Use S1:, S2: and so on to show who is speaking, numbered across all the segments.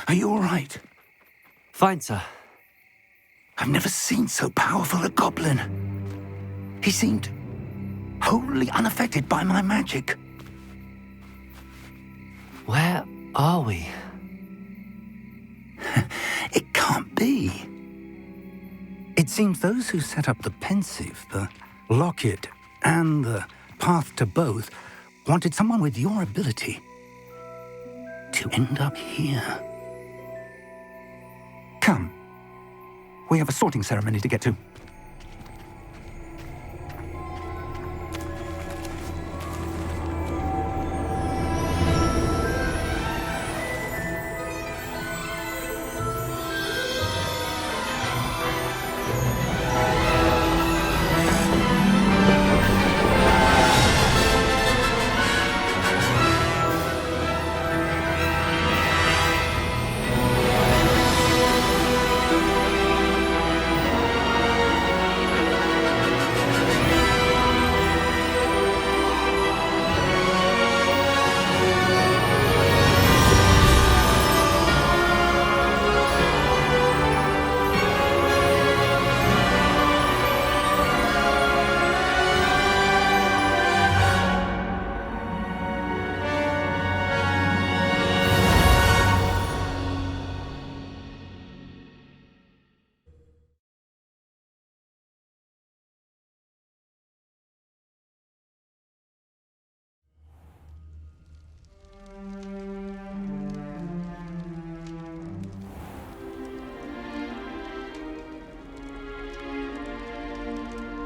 S1: Are you all right?
S2: Fine, sir.
S1: I've never seen so powerful a goblin. He seemed wholly unaffected by my magic.
S2: Where are we?
S1: It can't be. It seems those who set up the pensive, the locket, and the path to both wanted someone with your ability to end up here. Come. We have a sorting ceremony to get to.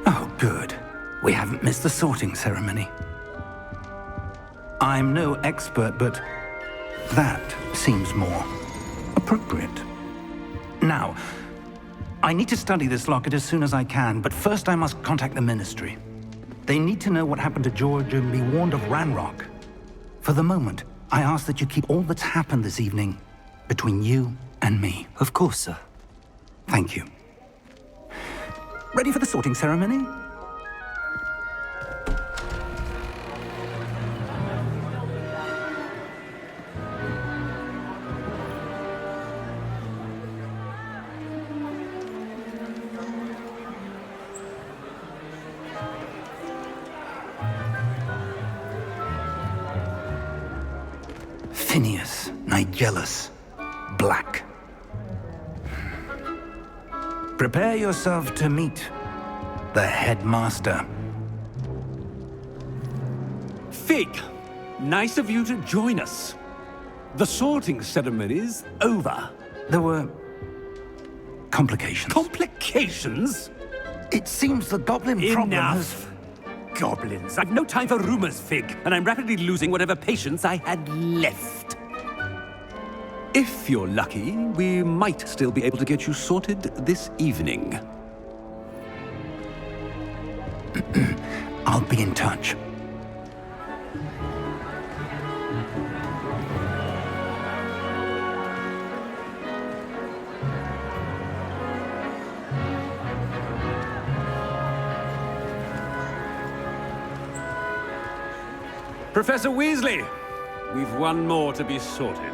S1: Oh, good. We haven't missed the sorting ceremony. I'm no expert, but that seems more appropriate. Now, I need to study this locket as soon as I can, but first I must contact the Ministry. They need to know what happened to George and be warned of Ranrock. For the moment, I ask that you keep all that's happened this evening between you and me.
S2: Of course, sir.
S1: Thank you. Ready for the sorting ceremony? Phineas, Nigellus, Black. Prepare yourself to meet the headmaster.
S3: Fig, nice of you to join us. The sorting ceremony's over.
S1: There were complications.
S3: Complications?
S1: It seems the goblin problem has...
S3: Enough. Goblins. I've no time for rumors, Fig, and I'm rapidly losing whatever patience I had left. If you're lucky, we might still be able to get you sorted this evening.
S1: I'll be in touch.
S3: Professor Weasley, we've one more to be sorted.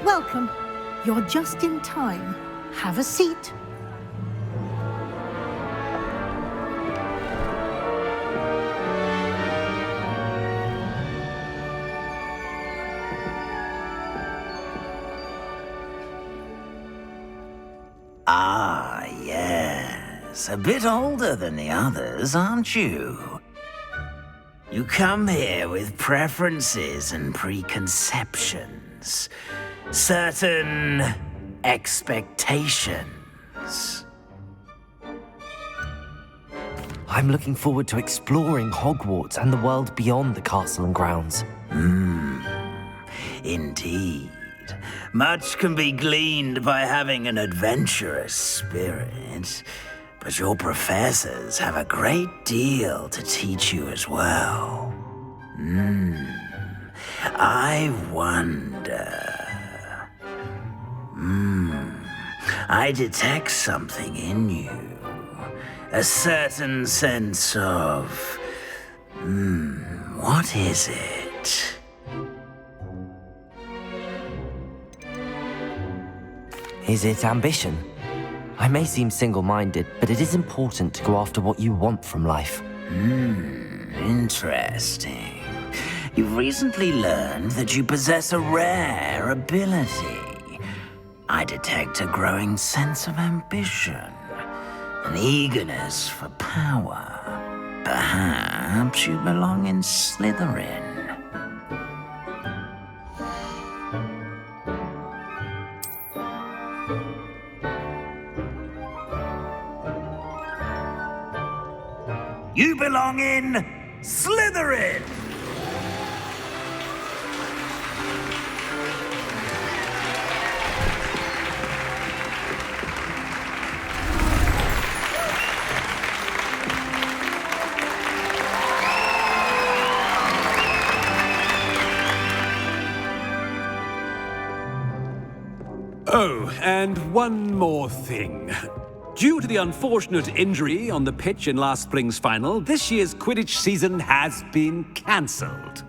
S4: Welcome. You're just in time. Have a seat.
S5: Ah, yes. A bit older than the others, aren't you? You come here with preferences and preconceptions. Certain expectations.
S2: I'm looking forward to exploring Hogwarts and the world beyond the castle and grounds.
S5: Indeed. Much can be gleaned by having an adventurous spirit, but your professors have a great deal to teach you as well. I wonder... I detect something in you. a certain sense of... what is it?
S2: Is it ambition? I may seem single-minded, but it is important to go after what you want from life.
S5: Interesting. You've recently learned that you possess a rare ability. I detect a growing sense of ambition, an eagerness for power. Perhaps you belong in Slytherin. You belong in Slytherin!
S3: Oh, and one more thing. Due to the unfortunate injury on the pitch in last spring's final, this year's Quidditch season has been cancelled.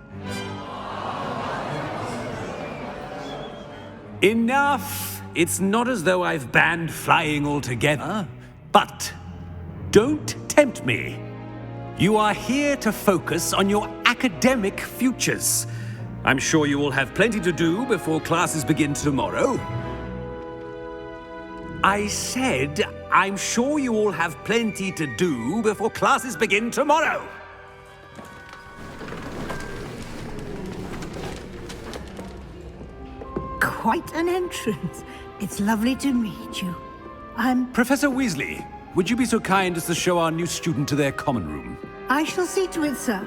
S3: Enough! It's not as though I've banned flying altogether, but don't tempt me. You are here to focus on your academic futures. I'm sure you will have plenty to do before classes begin tomorrow. I said, I'm sure you all have plenty to do before classes begin tomorrow.
S4: Quite an entrance. It's lovely to meet you.
S3: Professor Weasley, would you be so kind as to show our new student to their common room?
S4: I shall see to it, sir.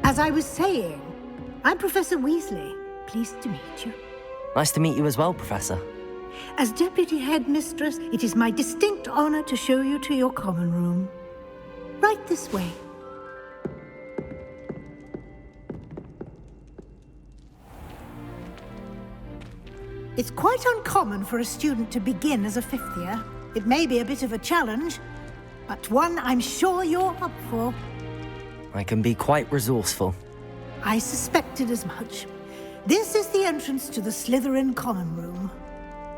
S4: As I was saying, I'm Professor Weasley. Pleased to meet you.
S2: Nice to meet you as well, Professor.
S4: As Deputy Headmistress, it is my distinct honor to show you to your common room. Right this way. It's quite uncommon for a student to begin as a fifth year. It may be a bit of a challenge, but one I'm sure you're up for.
S2: I can be quite resourceful.
S4: I suspected as much. This is the entrance to the Slytherin common room.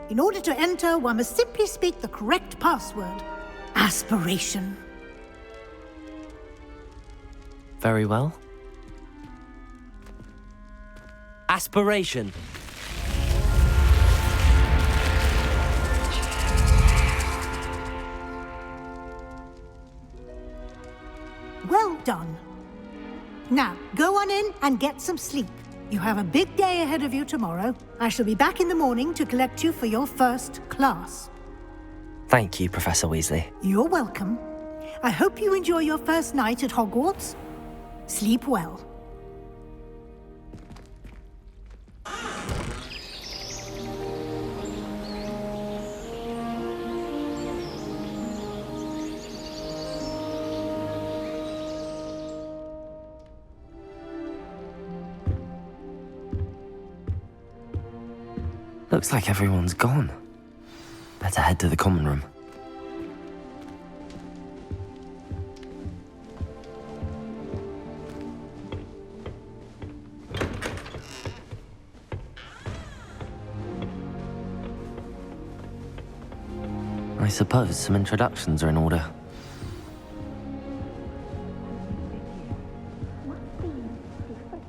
S4: In order to enter, one must simply speak the correct password. Aspiration.
S2: Very well. Aspiration.
S4: Well done. Now, go on in and get some sleep. You have a big day ahead of you tomorrow. I shall be back in the morning to collect you for your first class.
S2: Thank you, Professor Weasley.
S4: You're welcome. I hope you enjoy your first night at Hogwarts. Sleep well.
S2: Looks like everyone's gone. Better head to the common room. I suppose some introductions are in order.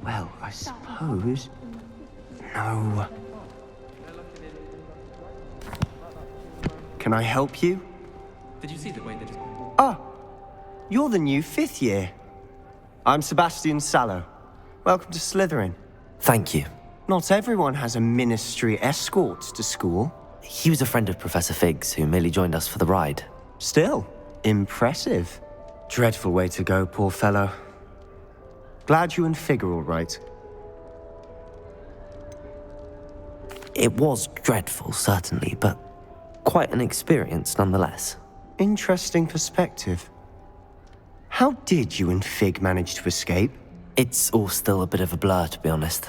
S6: Well, I suppose... No. Can I help you?
S7: Did you see the way they just...
S6: Ah, you're the new fifth year. I'm Sebastian Sallow. Welcome to Slytherin.
S2: Thank you.
S6: Not everyone has a ministry escort to school.
S2: He was a friend of Professor Fig's who merely joined us for the ride.
S6: Still, impressive. Dreadful way to go, poor fellow. Glad you and Fig are all right.
S2: It was dreadful, certainly, but quite an experience nonetheless.
S6: Interesting perspective. How did you and Fig manage to escape?
S2: It's all still a bit of a blur, to be honest.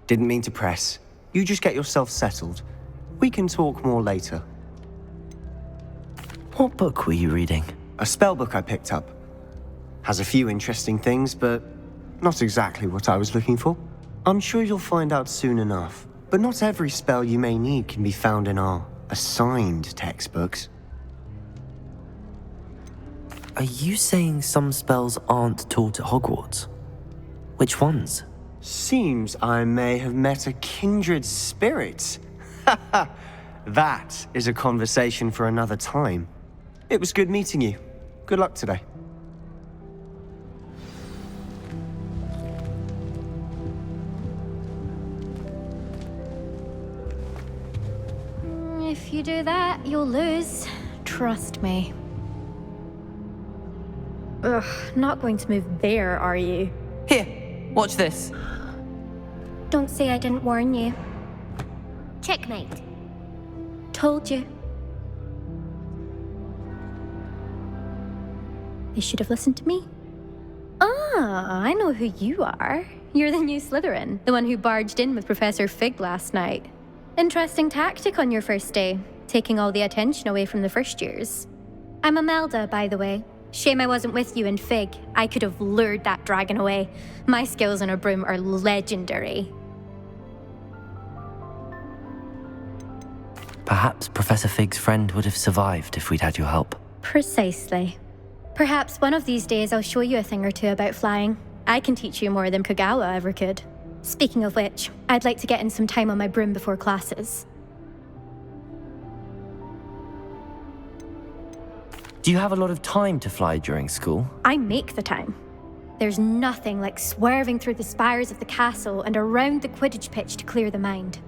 S6: Didn't mean to press. You just get yourself settled. We can talk more later.
S2: What book were you reading?
S6: A spellbook I picked up. Has a few interesting things, but not exactly what I was looking for. I'm sure you'll find out soon enough. But not every spell you may need can be found in our assigned textbooks.
S2: Are you saying some spells aren't taught at Hogwarts? Which ones?
S6: Seems I may have met a kindred spirit. That is a conversation for another time. It was good meeting you. Good luck today.
S8: If you do that, you'll lose. Trust me. Ugh, not going to move there, are you?
S7: Here, watch this.
S8: Don't say I didn't warn you.
S9: Checkmate.
S8: Told you. They should have listened to me. Ah, I know who you are. You're the new Slytherin, the one who barged in with Professor Fig last night. Interesting tactic on your first day, taking all the attention away from the first years. I'm Imelda, by the way. Shame I wasn't with you in Fig. I could have lured that dragon away. My skills on a broom are legendary.
S2: Perhaps Professor Fig's friend would have survived if we'd had your help.
S8: Precisely. Perhaps one of these days I'll show you a thing or two about flying. I can teach you more than Kagawa ever could. Speaking of which, I'd like to get in some time on my broom before classes.
S2: Do you have a lot of time to fly during school?
S8: I make the time. There's nothing like swerving through the spires of the castle and around the Quidditch pitch to clear the mind.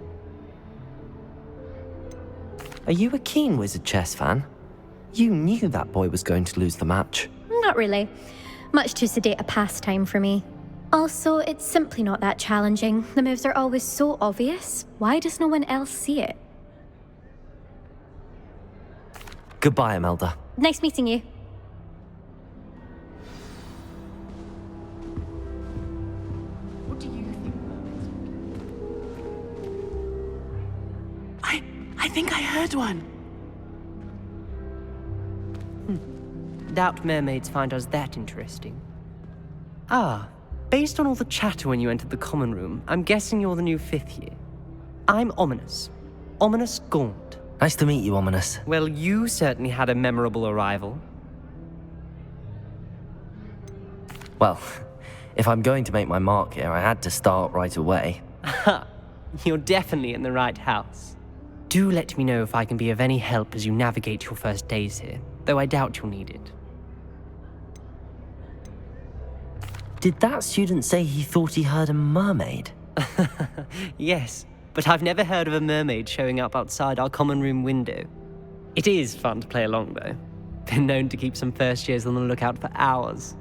S2: Are you a keen Wizard chess fan? You knew that boy was going to lose the match.
S8: Not really. Much too sedate a pastime for me. Also, it's simply not that challenging. The moves are always so obvious. Why does no one else see it?
S2: Goodbye, Imelda.
S8: Nice meeting you.
S7: What do you think?
S10: I think I heard one.
S11: Doubt mermaids find us that interesting. Ah, based on all the chatter when you entered the common room, I'm guessing you're the new 5th year. I'm Ominous. Ominous Gaunt.
S2: Nice to meet you, Ominous.
S11: Well, you certainly had a memorable arrival.
S2: Well, if I'm going to make my mark here, I had to start right away.
S11: Ha! You're definitely in the right house. Do let me know if I can be of any help as you navigate your first days here, though I doubt you'll need it.
S2: Did that student say he thought he heard a mermaid?
S11: Yes, but I've never heard of a mermaid showing up outside our common room window. It is fun to play along, though. Been known to keep some first years on the lookout for hours.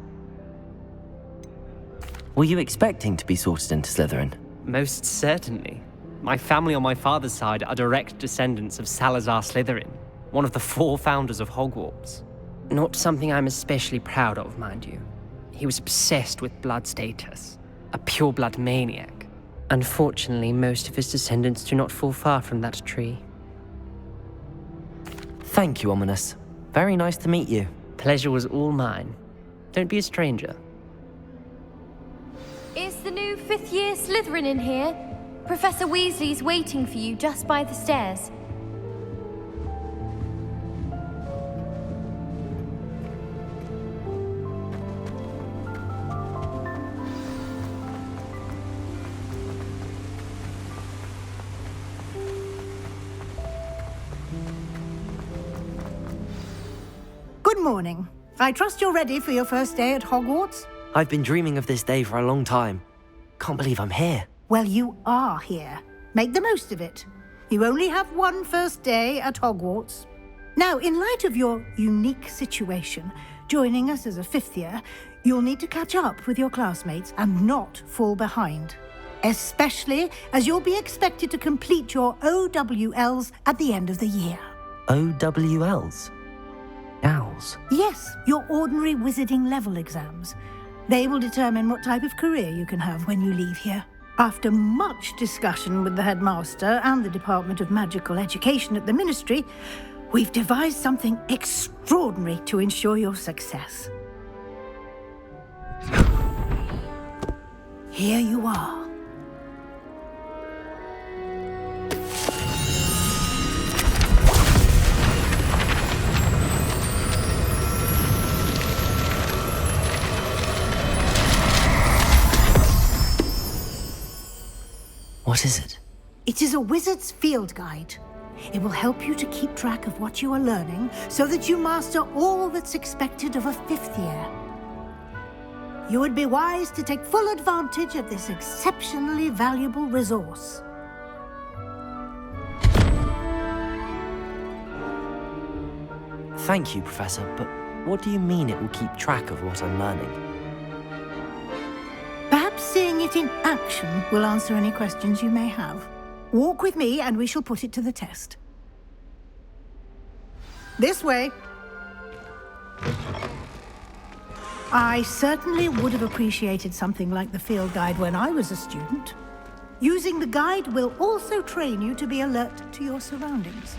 S2: Were you expecting to be sorted into Slytherin?
S11: Most certainly. My family on my father's side are direct descendants of Salazar Slytherin, one of the 4 founders of Hogwarts. Not something I'm especially proud of, mind you. He was obsessed with blood status, a pure-blood maniac. Unfortunately, most of his descendants do not fall far from that tree.
S2: Thank you, Ominous. Very nice to meet you.
S11: Pleasure was all mine. Don't be a stranger.
S9: Is the new 5th year Slytherin in here? Professor Weasley's waiting for you just by the stairs.
S4: Good morning. I trust you're ready for your first day at Hogwarts?
S2: I've been dreaming of this day for a long time. Can't believe I'm here.
S4: Well, you are here. Make the most of it. You only have one first day at Hogwarts. Now, in light of your unique situation, joining us as a 5th year, you'll need to catch up with your classmates and not fall behind. Especially as you'll be expected to complete your OWLs at the end of the year.
S2: OWLs? Owls?
S4: Yes, your ordinary wizarding level exams. They will determine what type of career you can have when you leave here. After much discussion with the headmaster and the Department of Magical Education at the Ministry, We've devised something extraordinary to ensure your success. Here you are.
S2: What is it?
S4: It is a wizard's field guide. It will help you to keep track of what you are learning so that you master all that's expected of a 5th year. You would be wise to take full advantage of this exceptionally valuable resource.
S2: Thank you, Professor, but what do you mean it will keep track of what I'm learning?
S4: Perhaps seeing it in action will answer any questions you may have. Walk with me and we shall put it to the test. This way. I certainly would have appreciated something like the field guide when I was a student. Using the guide will also train you to be alert to your surroundings.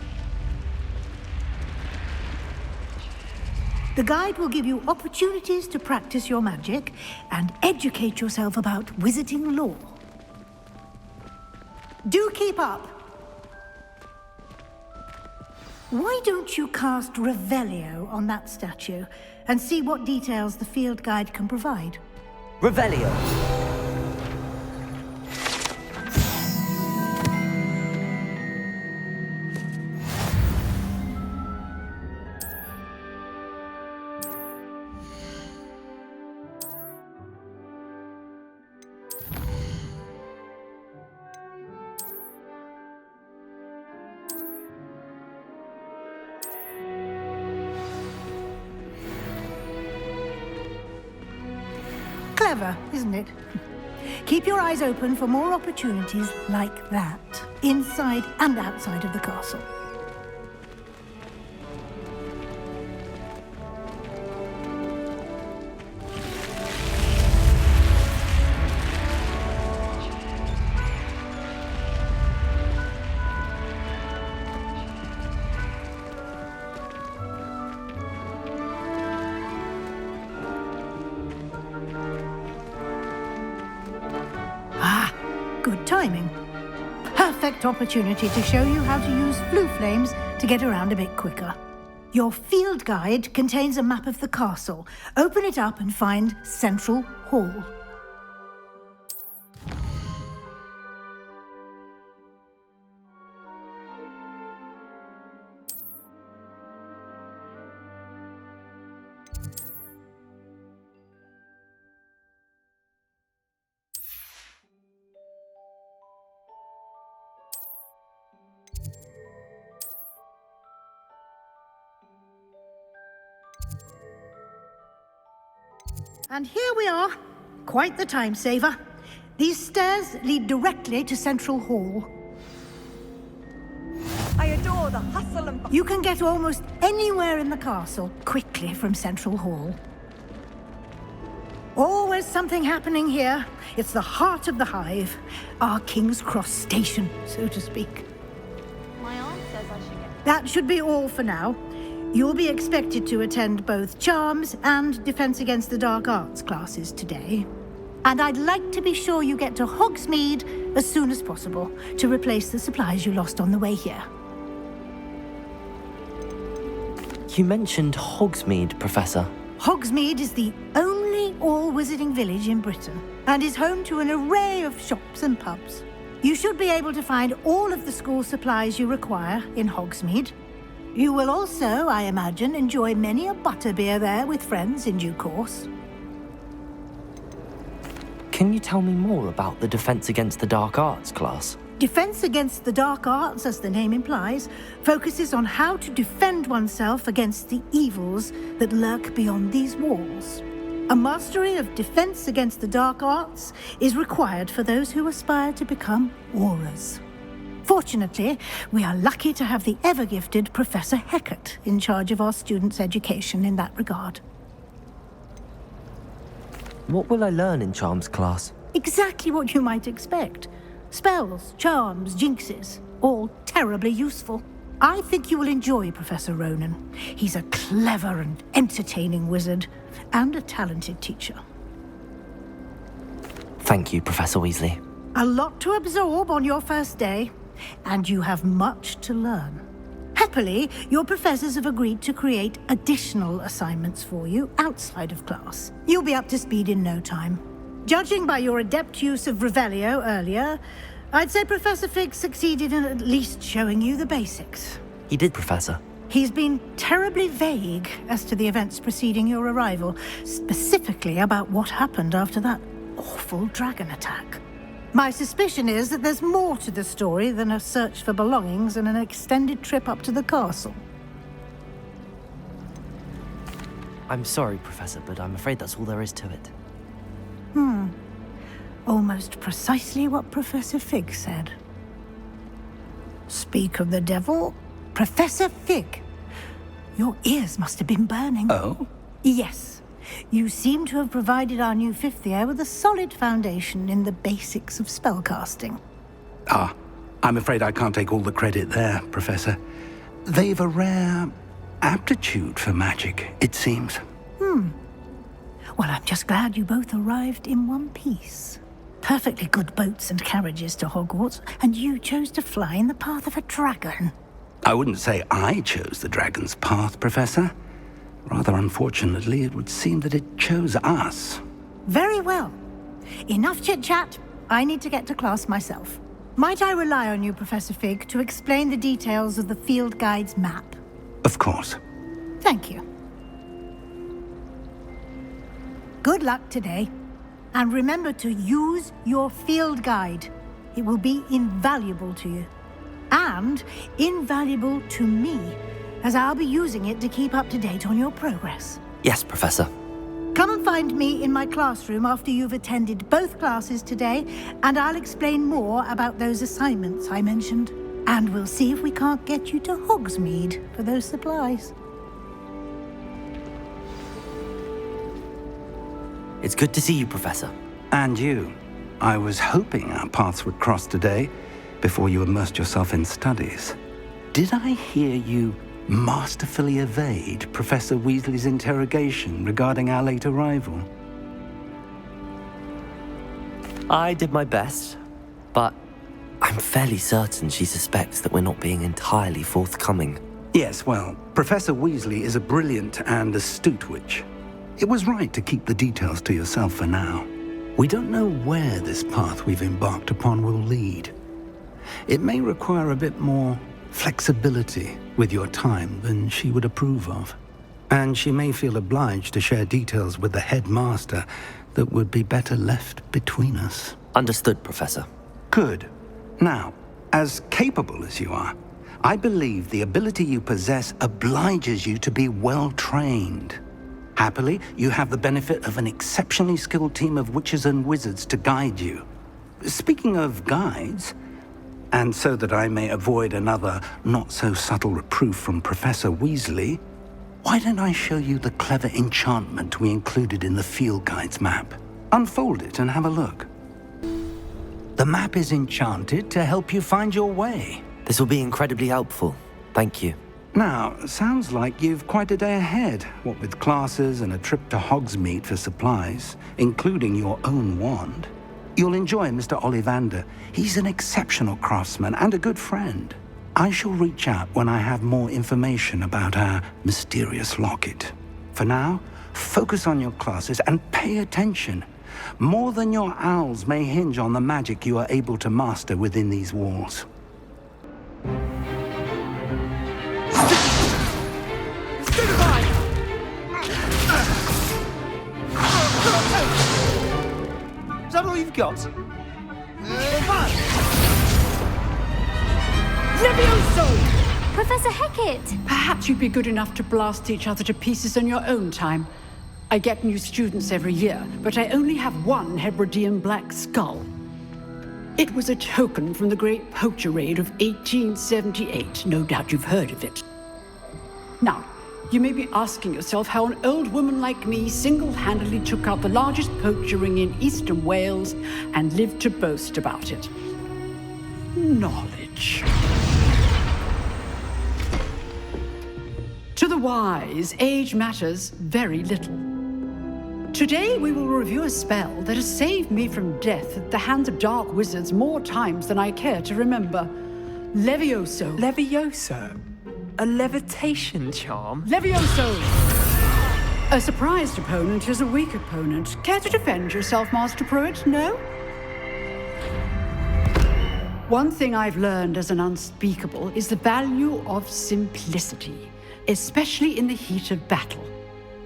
S4: The guide will give you opportunities to practice your magic and educate yourself about wizarding lore. Do keep up. Why don't you cast Revelio on that statue and see what details the field guide can provide?
S2: Revelio!
S4: Clever, isn't it? Keep your eyes open for more opportunities like that, inside and outside of the castle. Good timing. Perfect opportunity to show you how to use flue flames to get around a bit quicker. Your field guide contains a map of the castle. Open it up and find Central Hall. And here we are. Quite the time saver. These stairs lead directly to Central Hall.
S12: I adore the hustle and...
S4: You can get almost anywhere in the castle quickly from Central Hall. Always something happening here. It's the heart of the hive. Our King's Cross station, so to speak.
S9: My aunt says I should get...
S4: That should be all for now. You'll be expected to attend both Charms and Defense Against the Dark Arts classes today. And I'd like to be sure you get to Hogsmeade as soon as possible to replace the supplies you lost on the way here.
S2: You mentioned Hogsmeade, Professor.
S4: Hogsmeade is the only all-wizarding village in Britain and is home to an array of shops and pubs. You should be able to find all of the school supplies you require in Hogsmeade. You will also, I imagine, enjoy many a butterbeer there with friends in due course.
S2: Can you tell me more about the Defense Against the Dark Arts class?
S4: Defense Against the Dark Arts, as the name implies, focuses on how to defend oneself against the evils that lurk beyond these walls. A mastery of Defense Against the Dark Arts is required for those who aspire to become aurors. Fortunately, we are lucky to have the ever-gifted Professor Hecat in charge of our students' education in that regard.
S2: What will I learn in Charms class?
S4: Exactly what you might expect. Spells, charms, jinxes, all terribly useful. I think you will enjoy Professor Ronan. He's a clever and entertaining wizard, and a talented teacher.
S2: Thank you, Professor Weasley.
S4: A lot to absorb on your first day, and you have much to learn. Happily, your professors have agreed to create additional assignments for you outside of class. You'll be up to speed in no time. Judging by your adept use of Revelio earlier, I'd say Professor Fig succeeded in at least showing you the basics.
S2: He did, Professor.
S4: He's been terribly vague as to the events preceding your arrival, specifically about what happened after that awful dragon attack. My suspicion is that there's more to the story than a search for belongings and an extended trip up to the castle.
S2: I'm sorry, Professor, but I'm afraid that's all there is to it.
S4: Almost precisely what Professor Fig said. Speak of the devil, Professor Fig. Your ears must have been burning.
S1: Oh?
S4: Yes. You seem to have provided our new fifth year with a solid foundation in the basics of spellcasting.
S1: Ah, I'm afraid I can't take all the credit there, Professor. They've a rare aptitude for magic, it seems.
S4: Well, I'm just glad you both arrived in one piece. Perfectly good boats and carriages to Hogwarts, and you chose to fly in the path of a dragon.
S1: I wouldn't say I chose the dragon's path, Professor. Rather unfortunately, it would seem that it chose us.
S4: Very well. Enough chit-chat. I need to get to class myself. Might I rely on you, Professor Fig, to explain the details of the field guide's map?
S1: Of course.
S4: Thank you. Good luck today. And remember to use your field guide. It will be invaluable to you. And invaluable to me, as I'll be using it to keep up to date on your progress.
S2: Yes, Professor.
S4: Come and find me in my classroom after you've attended both classes today, and I'll explain more about those assignments I mentioned. And we'll see if we can't get you to Hogsmeade for those supplies.
S2: It's good to see you, Professor.
S1: And you. I was hoping our paths would cross today, before you immersed yourself in studies. Did I hear you masterfully evade Professor Weasley's interrogation regarding our late arrival?
S2: I did my best, but I'm fairly certain she suspects that we're not being entirely forthcoming.
S1: Yes, well, Professor Weasley is a brilliant and astute witch. It was right to keep the details to yourself for now. We don't know where this path we've embarked upon will lead. It may require a bit more flexibility with your time than she would approve of. And she may feel obliged to share details with the headmaster that would be better left between us.
S2: Understood, Professor.
S1: Good. Now, as capable as you are, I believe the ability you possess obliges you to be well trained. Happily, you have the benefit of an exceptionally skilled team of witches and wizards to guide you. Speaking of guides, and so that I may avoid another not-so-subtle reproof from Professor Weasley, why don't I show you the clever enchantment we included in the field guide's map? Unfold it and have a look. The map is enchanted to help you find your way.
S2: This will be incredibly helpful. Thank you.
S1: Now, sounds like you've quite a day ahead, what with classes and a trip to Hogsmeade for supplies, including your own wand. You'll enjoy Mr. Ollivander. He's an exceptional craftsman and a good friend. I shall reach out when I have more information about our mysterious locket. For now, focus on your classes and pay attention. More than your owls may hinge on the magic you are able to master within these walls.
S6: Is that all you've got?
S9: Levioso! Professor Hecat!
S10: Perhaps you'd be good enough to blast each other to pieces in your own time. I get new students every year, but I only have one Hebridean black skull. It was a token from the Great Poacher Raid of 1878. No doubt you've heard of it. Now, you may be asking yourself how an old woman like me single-handedly took out the largest poacher ring in eastern Wales and lived to boast about it. Knowledge. To the wise, age matters very little. Today we will review a spell that has saved me from death at the hands of dark wizards more times than I care to remember. Levioso.
S13: Levioso? A levitation charm?
S10: Levioso! A surprised opponent is a weak opponent. Care to defend yourself, Master Pruitt? No? One thing I've learned as an unspeakable is the value of simplicity, especially in the heat of battle.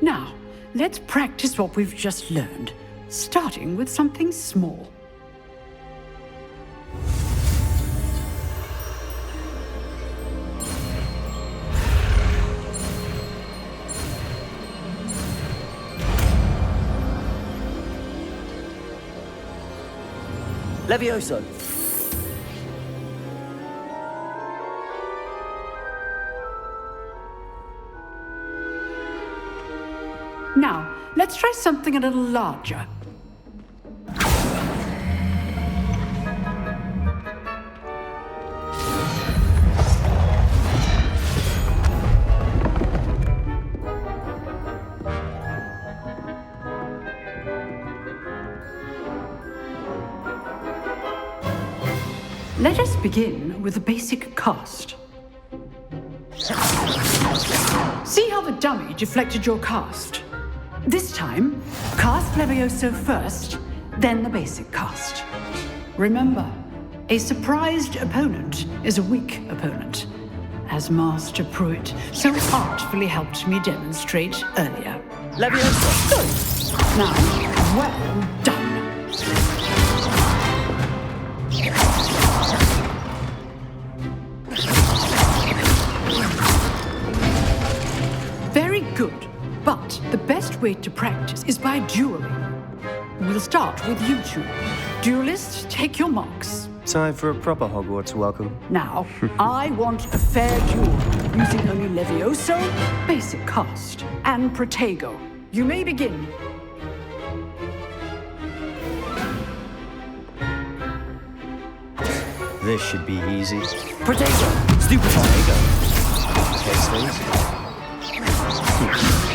S10: Now, let's practice what we've just learned, starting with something small.
S2: Levioso!
S10: Now, let's try something a little larger. Let us begin with the basic cast. See how the dummy deflected your cast? This time, cast Levioso first, then the basic cast. Remember, a surprised opponent is a weak opponent, as Master Pruitt so artfully helped me demonstrate earlier.
S2: Levioso!
S10: Good. Now, well done. Very good. But the best way to practice is by dueling. We'll start with you two. Duelists, take your marks.
S6: Time for a proper Hogwarts welcome.
S10: Now, I want a fair duel, using only Levioso, basic cast, and Protego. You may begin.
S6: This should be easy.
S2: Protego! Stupid Protego!
S6: Case things.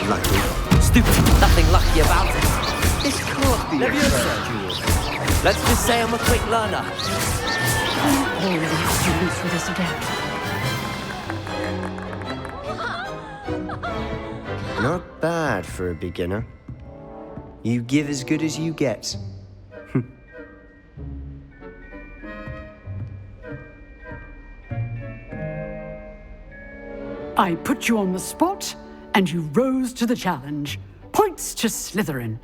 S6: Lucky.
S2: Stupid! Nothing lucky about it.
S6: This can't be a fair duel.
S2: Let's just say I'm a quick learner.
S10: Already have students with us again.
S6: Not bad for a beginner. You give as good as you get.
S10: I put you on the spot, and you rose to the challenge. Points to Slytherin.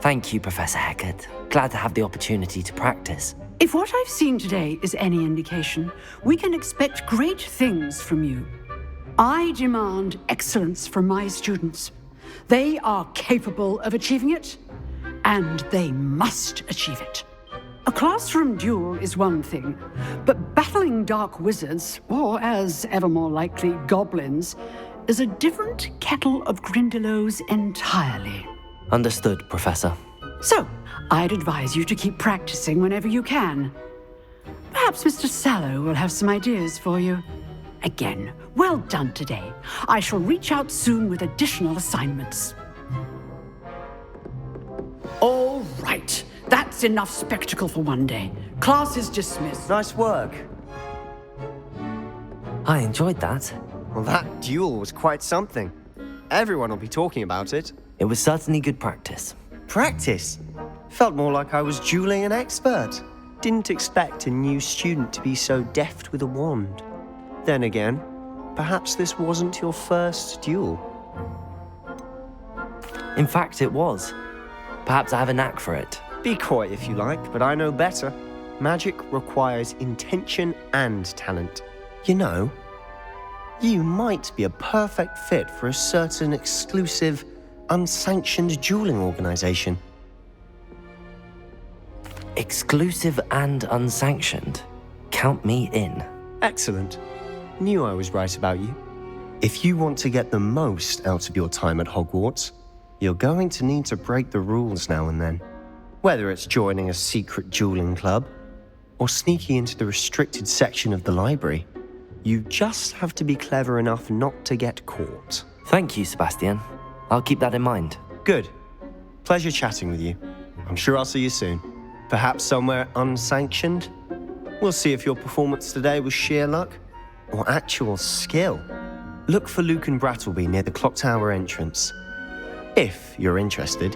S2: Thank you, Professor Hecat. Glad to have the opportunity to practice.
S10: If what I've seen today is any indication, we can expect great things from you. I demand excellence from my students. They are capable of achieving it, and they must achieve it. A classroom duel is one thing, but battling dark wizards, or as ever more likely, goblins, is a different kettle of Grindylows entirely.
S2: Understood, Professor.
S10: So, I'd advise you to keep practicing whenever you can. Perhaps Mr. Sallow will have some ideas for you. Again, well done today. I shall reach out soon with additional assignments. All right. That's enough spectacle for one day. Class is dismissed.
S6: Nice work.
S2: I enjoyed that.
S6: Well, that duel was quite something. Everyone will be talking about it.
S2: It was certainly good practice.
S6: Practice? Felt more like I was dueling an expert. Didn't expect a new student to be so deft with a wand. Then again, perhaps this wasn't your first duel.
S2: In fact, it was. Perhaps I have a knack for it.
S6: Be coy if you like, but I know better. Magic requires intention and talent. You know, you might be a perfect fit for a certain exclusive, unsanctioned dueling organization.
S2: Exclusive and unsanctioned. Count me in.
S6: Excellent. Knew I was right about you. If you want to get the most out of your time at Hogwarts, you're going to need to break the rules now and then. Whether it's joining a secret dueling club, or sneaking into the restricted section of the library. You just have to be clever enough not to get caught.
S2: Thank you, Sebastian. I'll keep that in mind.
S6: Good. Pleasure chatting with you. I'm sure I'll see you soon. Perhaps somewhere unsanctioned? We'll see if your performance today was sheer luck or actual skill. Look for Luke and Brattleby near the clock tower entrance. If you're interested,